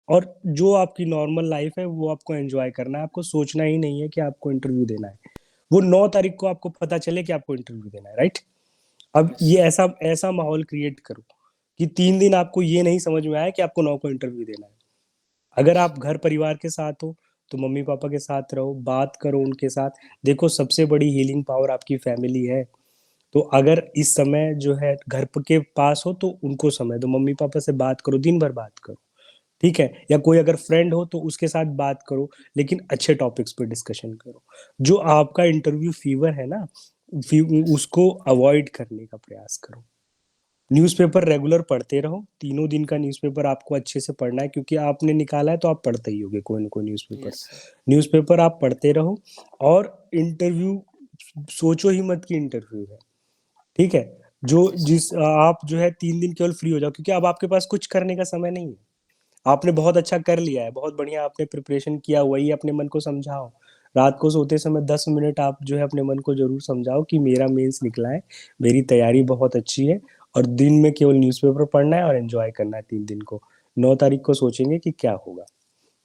और जो आपकी नॉर्मल लाइफ है वो आपको एंजॉय करना है, आपको सोचना ही नहीं है कि आपको इंटरव्यू देना है। वो 9 तारीख को आपको पता चले कि आपको इंटरव्यू देना है, राइट? अब यस ये सर। ऐसा ऐसा माहौल क्रिएट करो कि 3 दिन आपको ये नहीं समझ में आए कि आपको 9 को इंटरव्यू देना है। अगर आप घर परिवार के साथ हो तो मम्मी पापा के साथ रहो, बात करो उनके साथ। देखो, सबसे बड़ी हीलिंग पावर आपकी फैमिली है। तो अगर इस समय जो है घर के पास हो तो उनको समय दो, मम्मी पापा से बात करो, दिन भर बात करो, ठीक है? या कोई अगर फ्रेंड हो तो उसके साथ बात करो, लेकिन अच्छे टॉपिक्स पे डिस्कशन करो। जो आपका इंटरव्यू फीवर है ना, यस उसको अवॉइड करने का प्रयास करो। न्यूज़पेपर रेगुलर पढ़ते रहो, 3 दिन का न्यूज़पेपर आपको अच्छे से पढ़ना है, क्योंकि आपने निकाला है तो आप पढ़ते ही होगे कोई ना कोई न्यूज़पेपर। Yes sir. न्यूज़पेपर आप पढ़ते रहो। और इंटरव्यू, सोचो ही मत कि इंटरव्यू है, ठीक है? जो यस जिस आप जो है 3 दिन केवल फ्री हो जाओ, क्योंकि अब आपके पास कुछ करने का समय नहीं है। आपने बहुत अच्छा कर लिया है, बहुत बढ़िया आपने प्रिपरेशन किया, वही अपने मन को समझाओ। रात को सोते समय 10 मिनट आप जो है अपने मन को जरूर समझाओ कि मेरा मेंस निकला है, मेरी तैयारी बहुत अच्छी है, और दिन में केवल न्यूज़पेपर पढ़ना है और एंजॉय करना है 3 दिन को। 9 तारीख को सोचेंगे कि क्या होगा।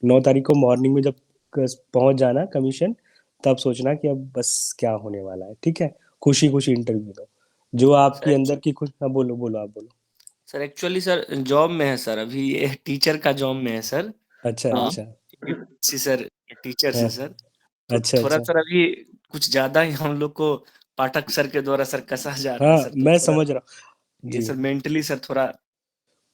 9 तारीख को मॉर्निंग में जब पहुंच जाना कमीशन, तब सोचना कि अब बस क्या होने वाला है, ठीक है? खुशी खुशी इंटरव्यू दो। जो आपकी सर अंदर की खुश, हाँ बोलो बोलो, आप बोलो। सर एक्चुअली सर जॉब में है सर, अभी ये टीचर का जॉब में है सर। अच्छा हाँ अच्छा। यूपीएससी सर, टीचर हाँ। से सर। तो अच्छा थोड़ा अच्छा। सर अभी कुछ ज्यादा ही हम लोग को पाठक सर के द्वारा सर कसा जा रहा है हाँ, सर, तो मैं थोड़ा समझ रहा हूँ ये जी। सर मेंटली सर थोड़ा।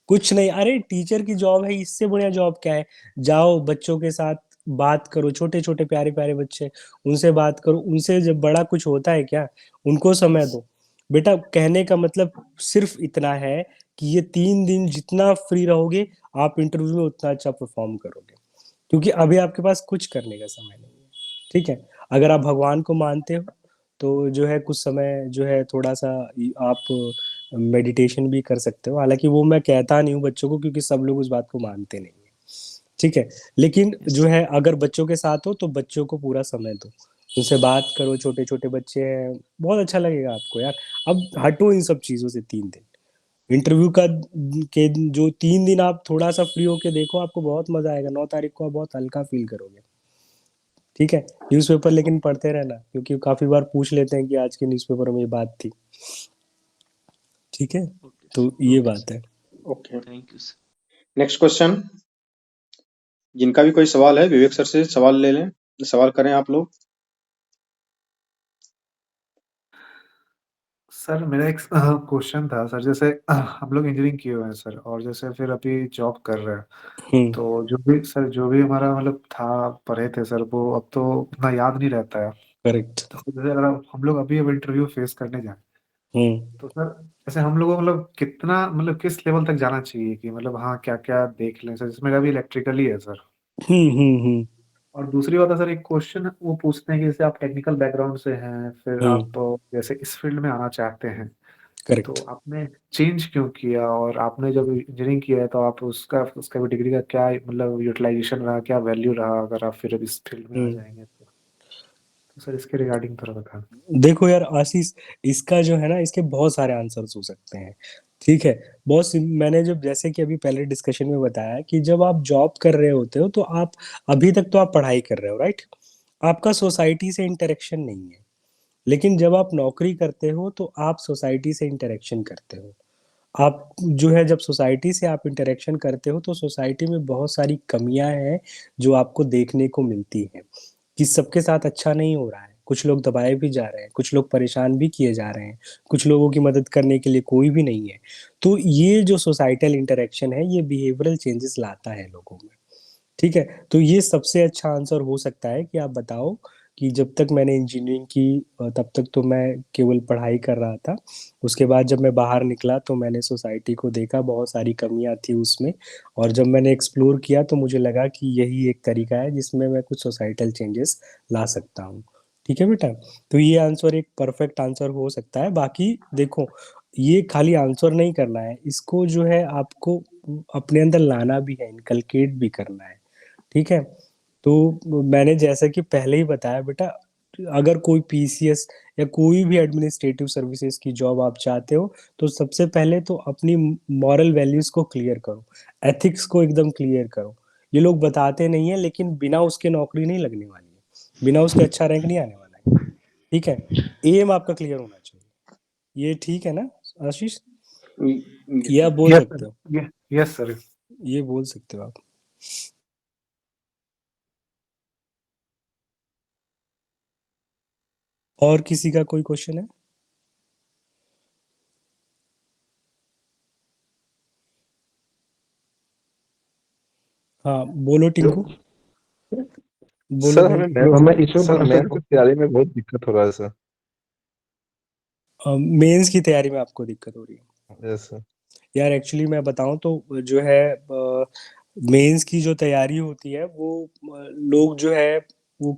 कुछ नहीं, अरे टीचर की जॉब है, इससे बढ़िया जॉब क्या है? जाओ बच्चों के साथ बात करो, छोटे छोटे प्यारे प्यारे बच्चे, उनसे बात करो। उनसे जब बड़ा कुछ होता है क्या? उनको समय यस दो। बेटा, कहने का मतलब सिर्फ इतना है कि ये 3 दिन जितना फ्री रहोगे, आप इंटरव्यू में उतना अच्छा परफॉर्म करोगे, क्योंकि अभी आपके पास कुछ करने का समय नहीं है, ठीक है? अगर आप भगवान को मानते हो तो जो है कुछ समय जो है थोड़ा सा आप मेडिटेशन भी कर सकते हो। हालांकि वो मैं कहता नहीं हूँ बच्चों को, क्योंकि सब लोग उस बात को मानते नहीं है, ठीक है? लेकिन यस। जो है अगर बच्चों के साथ हो तो बच्चों को पूरा समय दो, उनसे बात करो, छोटे छोटे बच्चे हैं, बहुत अच्छा लगेगा आपको यार। अब हटो इन सब चीजों से 3 दिन। इंटरव्यू का के जो 3 दिन आप थोड़ा सा फ्री होके देखो, आपको बहुत मजा आएगा। 9 तारीख को आप बहुत हल्का फील करोगे, ठीक है? न्यूज़पेपर लेकिन पढ़ते रहना, क्योंकि काफी बार पूछ लेते हैं कि आज के न्यूज़पेपर में ये बात थी, ठीक है? ओके तो सर, ये ओके बात सर। है। Okay. Thank you sir. Next question, जिनका भी कोई सवाल है विवेक सर से सवाल ले लें, सवाल करें आप लोग। सर मेरा एक क्वेश्चन था सर, जैसे हम लोग इंजीनियरिंग किए हुए हैं सर, और जैसे फिर अभी जॉब कर रहे हैं, हम्म। तो जो भी सर जो भी हमारा मतलब था पढ़े थे सर, वो अब तो उतना याद नहीं रहता है। करेक्ट। तो जैसे अगर हम लोग अभी अब इंटरव्यू फेस करने जाए, हम्म तो सर जैसे हम लोगों को मतलब कितना मतलब किस लेवल तक जाना चाहिए कि मतलब हाँ क्या क्या देख लें सर, जिसमें अभी इलेक्ट्रिकल ही है सर। हम्म। और दूसरी बात है सर, एक क्वेश्चन वो पूछते हैं कि जैसे आप टेक्निकल बैकग्राउंड से हैं, फिर हम्म। आप जैसे इस फील्ड में आना चाहते हैं, तो करेक्ट। आपने चेंज क्यों किया? और आपने जब इंजीनियरिंग किया है तो आप उसका उसका भी डिग्री का क्या मतलब यूटिलाइजेशन रहा, क्या वैल्यू रहा, अगर आप फिर अब इस फील्ड में आ हम्म। जाएंगे तो सर इसके रिगार्डिंग थोड़ा बता। देखो यार आशीष, इसका जो है ना, इसके बहुत सारे आंसर्स हो सकते हैं, ठीक है? मैंने जब जैसे कि अभी पहले डिस्कशन में बताया कि जब आप जॉब कर रहे होते हो तो आप, अभी तक तो आप पढ़ाई कर रहे हो, राइट? आपका सोसाइटी से इंटरेक्शन नहीं है। लेकिन जब आप नौकरी करते हो तो आप सोसाइटी से इंटरेक्शन करते हो। आप जो है जब सोसाइटी से आप इंटरेक्शन करते हो तो सोसाइटी में बहुत सारी कमियां हैं जो आपको देखने को मिलती हैं, कि सबके साथ अच्छा नहीं हो रहा है, कुछ लोग दबाए भी जा रहे हैं, कुछ लोग परेशान भी किए जा रहे हैं, कुछ लोगों की मदद करने के लिए कोई भी नहीं है। तो ये जो सोसाइटल इंटरेक्शन है, ये बिहेवियरल चेंजेस लाता है लोगों में, ठीक है? तो ये सबसे अच्छा आंसर हो सकता है कि आप बताओ कि जब तक मैंने इंजीनियरिंग की तब तक तो मैं केवल पढ़ाई कर रहा था। उसके बाद जब मैं बाहर निकला तो मैंने सोसाइटी को देखा, बहुत सारी कमियां थी उसमें, और जब मैंने एक्सप्लोर किया तो मुझे लगा कि यही एक तरीका है जिसमें मैं कुछ सोसाइटल चेंजेस ला सकता हूँ, ठीक है बेटा? तो ये आंसर एक परफेक्ट आंसर हो सकता है। बाकी देखो, ये खाली आंसर नहीं करना है, इसको जो है आपको अपने अंदर लाना भी है, इनकलकेट भी करना है, ठीक है? तो मैंने जैसा कि पहले ही बताया बेटा, अगर कोई पीसीएस या कोई भी एडमिनिस्ट्रेटिव सर्विसेज की जॉब आप चाहते हो तो सबसे पहले तो अपनी मॉरल वैल्यूज को क्लियर करो, एथिक्स को एकदम क्लियर करो। ये लोग बताते नहीं है, लेकिन बिना उसके नौकरी नहीं लगने वाली है, बिना उसके अच्छा रैंक नहीं आने वाला है। ठीक है, एम आपका क्लियर होना चाहिए। ये ठीक है ना आशीष? ये आप बोल यस सकते हो, सर, यस सर। ये बोल सकते हो आप। और किसी का कोई क्वेश्चन है? हाँ बोलो टिंकू, बोलो सर भाई। हमें ईश्वर सर बोला मेंस की तैयारी में बहुत दिक्कत हो रहा है सर। मेंस की तैयारी में आपको दिक्कत हो रही है? Yes sir. यार एक्चुअली मैं बताऊं तो जो है मेंस की जो तैयारी होती है वो लोग जो है वो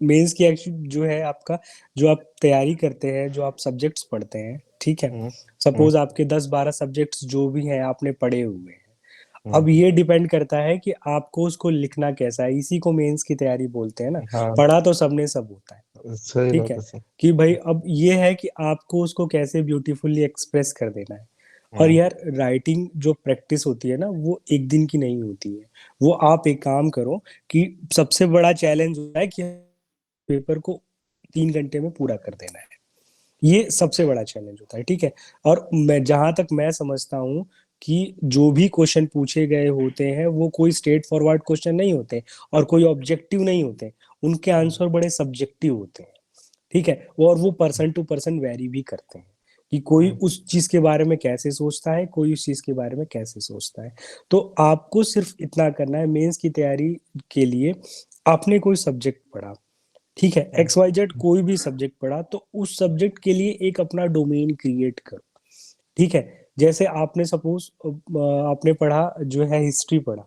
मेंस की एक्चुअली जो है आपका, जो आप तैयारी करते हैं, जो आप सब्जेक्ट्स पढ़ते हैं, ठीक है, सपोज आपके 10-12 सब्जेक्ट्स जो भी हैं आपने पढ़े हुए हैं, अब ये डिपेंड करता है कि आपको उसको लिखना कैसा है। इसी को मेंस की तैयारी बोलते हैं ना। हाँ पढ़ा तो सबने सब होता है, सही ठीक बात है, है सर। कि भाई अब ये है कि आपको उसको कैसे ब्यूटीफुली एक्सप्रेस कर देना है। और हम्म, यार राइटिंग जो प्रैक्टिस होती है ना, वो एक दिन की नहीं होती है। वो आप एक काम करो कि सबसे बड़ा चैलेंज होता है कि पेपर को 3 घंटे में पूरा कर देना है। ये सबसे बड़ा चैलेंज होता है, ठीक है। और मैं जहां तक मैं समझता हूँ कि जो भी क्वेश्चन पूछे गए होते हैं वो कोई स्ट्रेट फॉरवर्ड क्वेश्चन नहीं होते और कोई ऑब्जेक्टिव नहीं होते, उनके आंसर बड़े सब्जेक्टिव होते हैं, ठीक है। और वो पर्सन टू पर्सन वेरी भी करते हैं कि कोई उस चीज के बारे में कैसे सोचता है, कोई उस चीज के बारे में कैसे सोचता है। तो आपको सिर्फ इतना करना है, मेंस की तैयारी के लिए आपने कोई सब्जेक्ट पढ़ा, ठीक है, XYZ कोई भी सब्जेक्ट पढ़ा, तो उस सब्जेक्ट के लिए एक अपना डोमेन क्रिएट करो, ठीक है। जैसे आपने सपोज आपने पढ़ा जो है हिस्ट्री पढ़ा,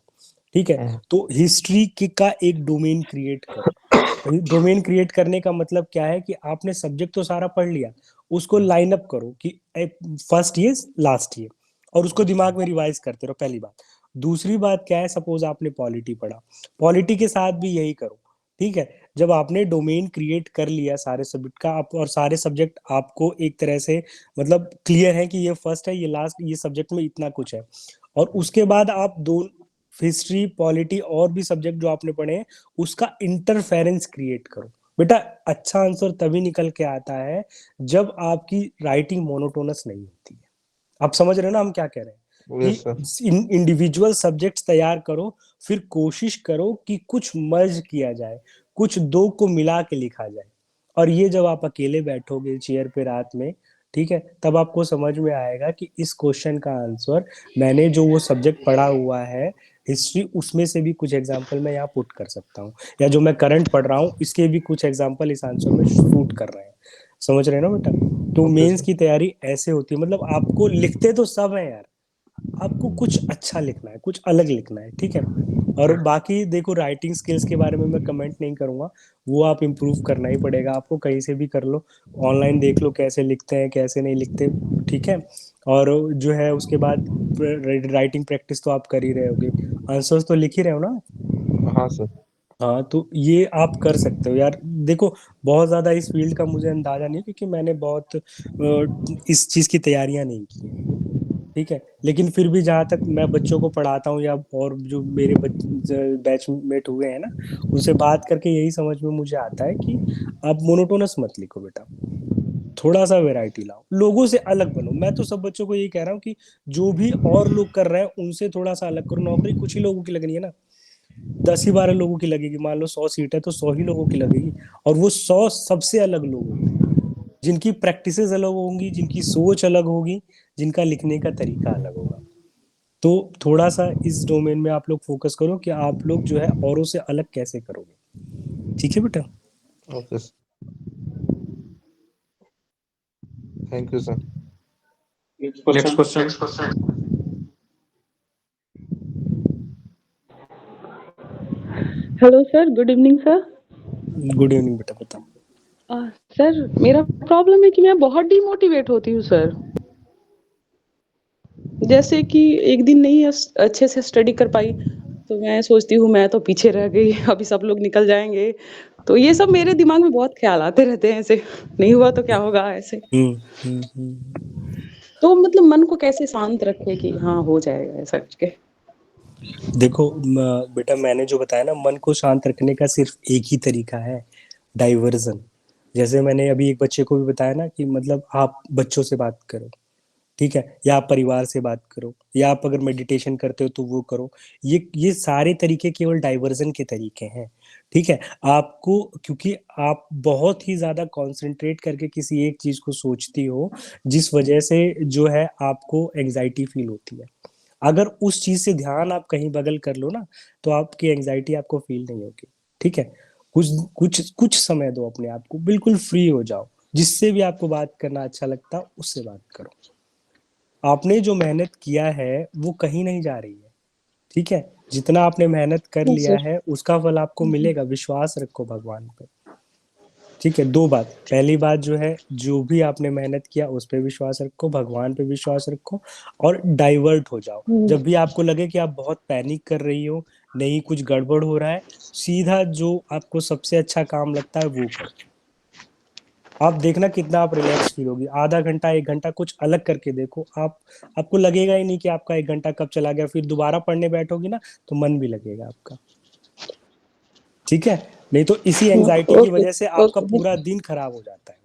ठीक है, तो हिस्ट्री का एक डोमेन क्रिएट करो। डोमेन क्रिएट करने का मतलब क्या है कि आपने सब्जेक्ट तो सारा पढ़ लिया, उसको लाइन अप करो कि फर्स्ट ये लास्ट ये, और उसको दिमाग में रिवाइज करते रहो, पहली बात। दूसरी बात क्या है, सपोज आपने पॉलिटी पढ़ा, पॉलिटी के साथ भी यही करो, ठीक है। जब आपने डोमेन क्रिएट कर लिया सारे सब्जेक्ट का, आप और सारे सब्जेक्ट आपको एक तरह से मतलब क्लियर है कि ये फर्स्ट है, ये लास्ट, ये सब्जेक्ट में इतना कुछ है, और उसके बाद आप दो हिस्ट्री पॉलिटी और भी सब्जेक्ट जो आपने पढ़े हैं उसका इंटरफेरेंस क्रिएट करो। बेटा अच्छा आंसर तभी निकल के आता है जब आपकी राइटिंग मोनोटोनस नहीं होती है। आप समझ रहे हो ना हम क्या कह रहे हैं, यस सर। कि इंडिविजुअल सब्जेक्ट्स तैयार करो, फिर कोशिश करो कि कुछ मर्ज किया जाए, कुछ दो को मिला के लिखा जाए। और ये जब आप अकेले बैठोगे चेयर पे रात में, ठीक है, तब आपको समझ में आएगा कि इस क्वेश्चन का आंसर मैंने जो वो सब्जेक्ट पढ़ा हुआ है हिस्ट्री, उसमें से भी कुछ एग्जांपल मैं यहाँ पुट कर सकता हूँ, या जो मैं करंट पढ़ रहा हूँ इसके भी कुछ एग्जांपल इस आंसर में शूट कर रहे हैं। समझ रहे हैं ना बेटा? तो ओके मेंस सर। की तैयारी ऐसे होती है, मतलब आपको लिखते तो सब है यार, आपको कुछ अच्छा लिखना है, कुछ अलग लिखना है, ठीक है। और बाकी देखो राइटिंग स्किल्स के बारे में मैं कमेंट नहीं करूंगा, वो आप इम्प्रूव करना ही पड़ेगा आपको, कहीं से भी कर लो, ऑनलाइन देख लो कैसे लिखते हैं कैसे नहीं लिखते, ठीक है। और जो है उसके बाद राइटिंग प्रैक्टिस तो आप कर ही रहे होगे, आंसर्स तो लिख ही रहे हो ना? हाँ सर। हाँ तो ये आप कर सकते हो यार। देखो बहुत ज्यादा इस फील्ड का मुझे अंदाजा नहीं, क्योंकि मैंने बहुत इस चीज की तैयारियां नहीं की हैं, ठीक है। लेकिन फिर भी जहाँ तक मैं बच्चों को पढ़ाता हूँ या और जो मेरे बैचमेट हुए हैं ना, उनसे बात करके यही समझ में मुझे आता है कि आप मोनोटोनस मत लिखो बेटा, थोड़ा सा वैरायटी लाओ, लोगों से अलग बनो। मैं तो सब बच्चों को यही कह रहा हूँ कि जो भी और लोग कर रहे हैं उनसे थोड़ा सा अलग करो। नौकरी कुछ ही लोगों की लगनी है ना, 10 ही 12 लोगों की लगेगी, मान लो 100 सीट है तो 100 ही लोगों की लगेगी, और वो 100 सबसे अलग लोग होंगे, जिनकी प्रैक्टिसेस अलग होंगी, जिनकी सोच अलग होगी, जिनका लिखने का तरीका अलग होगा। तो थोड़ा सा इस डोमेन में आप लोग फोकस करो कि आप लोग जो है औरों से अलग कैसे करोगे, ठीक है बेटा? Okay sir. Thank you sir. Next question. Hello sir, good evening sir. Good evening बेटा, बताओ। सर मेरा प्रॉब्लम है कि मैं बहुत डिमोटिवेट होती हूँ सर। जैसे कि एक दिन नहीं अच्छे से स्टडी कर पाई तो मैं सोचती हूँ मैं तो पीछे रह गई, अभी सब लोग निकल जाएंगे। तो ये सब मेरे दिमाग में बहुत ख्याल आते रहते हैं, ऐसे नहीं हुआ तो क्या होगा ऐसे। हम्म। तो मतलब मन को कैसे शांत रखे कि हाँ हो जाएगा ऐसा करके। देखो बेटा, मैंने जो बताया ना, मन को शांत रखने का सिर्फ एक ही तरीका है, डाइवर्जन। जैसे मैंने अभी एक बच्चे को भी बताया ना कि मतलब आप बच्चों से बात करो, ठीक है, या आप परिवार से बात करो, या आप अगर मेडिटेशन करते हो तो वो करो। ये सारे तरीके केवल डाइवर्जन के तरीके हैं, ठीक है। आपको, क्योंकि आप बहुत ही ज्यादा कंसंट्रेट करके किसी एक चीज को सोचती हो, जिस वजह से जो है आपको एंजाइटी फील होती है। अगर उस चीज से ध्यान आप कहीं बगल कर लो ना, तो आपकी एंजाइटी आपको फील नहीं होगी, ठीक है। कुछ कुछ कुछ समय दो अपने आप को, बिल्कुल फ्री हो जाओ, जिससे भी आपको बात करना अच्छा लगता है उससे बात करो। आपने जो मेहनत किया है वो कहीं नहीं जा रही है, ठीक है। जितना आपने मेहनत कर यस लिया सर। है उसका फल आपको मिलेगा, विश्वास रखो भगवान पे, ठीक है। दो बात, पहली बात जो है, जो भी आपने मेहनत किया उस पे विश्वास रखो, भगवान पे विश्वास रखो, और डाइवर्ट हो जाओ। जब भी आपको लगे कि आप बहुत पैनिक कर रही हो, नहीं कुछ गड़बड़ हो रहा है, सीधा जो आपको सबसे अच्छा काम लगता है वो करो। आप देखना कितना आप रिलैक्स फील होगी। आधा घंटा 1 घंटा कुछ अलग करके देखो, आपको लगेगा ही नहीं कि आपका 1 घंटा कब चला गया। फिर दोबारा पढ़ने बैठोगी ना तो मन भी लगेगा आपका, ठीक है। नहीं तो इसी एंजाइटी की ओके, वजह से आपका ओके। पूरा दिन खराब हो जाता है,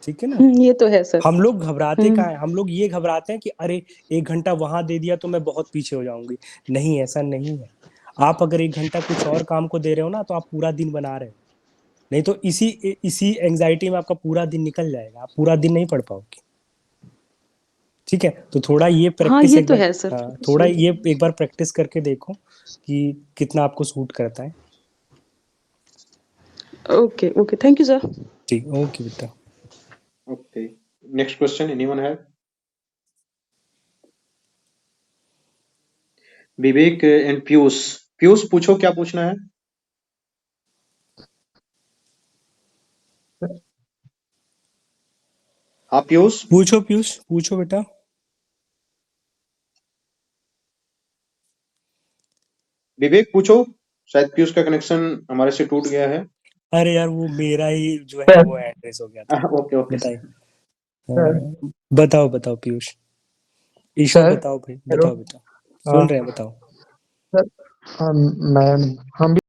ठीक है ना। ये तो है सर। हम लोग घबराते हुँ। कहाँ हैं, हम लोग ये घबराते हैं कि अरे 1 घंटा वहां दे दिया तो मैं बहुत पीछे हो जाऊंगी। नहीं, ऐसा नहीं है। आप अगर 1 घंटा कुछ और काम को दे रहे हो ना, तो आप पूरा दिन बना रहे हो। नहीं तो इसी इसी एंजाइटी में आपका पूरा दिन निकल जाएगा, आप पूरा दिन नहीं पढ़ पाओगे, ठीक है। तो थोड़ा ये हाँ, प्रैक्टिस ये एक तो बार, है सर। हाँ, थोड़ा ये एक बार प्रैक्टिस करके देखो कि कितना आपको सूट करता है। Okay, okay. Thank you sir. ठीक, ओके बेटा। Okay. Next question, anyone have? Vivek and Piyush. Piyush पूछो, क्या पूछना है? हाँ पीयूष, पूछो पीयूष, पूछो बेटा। विवेक पूछो। शायद पीयूष का कनेक्शन हमारे से टूट गया है। अरे यार, वो मेरा ही जो है वो एड्रेस हो गया था। ओके ओके बताइए। सर बताओ बताओ पीयूष। ईशव सर बताओ भाई, हेलो बताओ बेटा। सुन रहे हैं, बताओ। सर मैं हम भी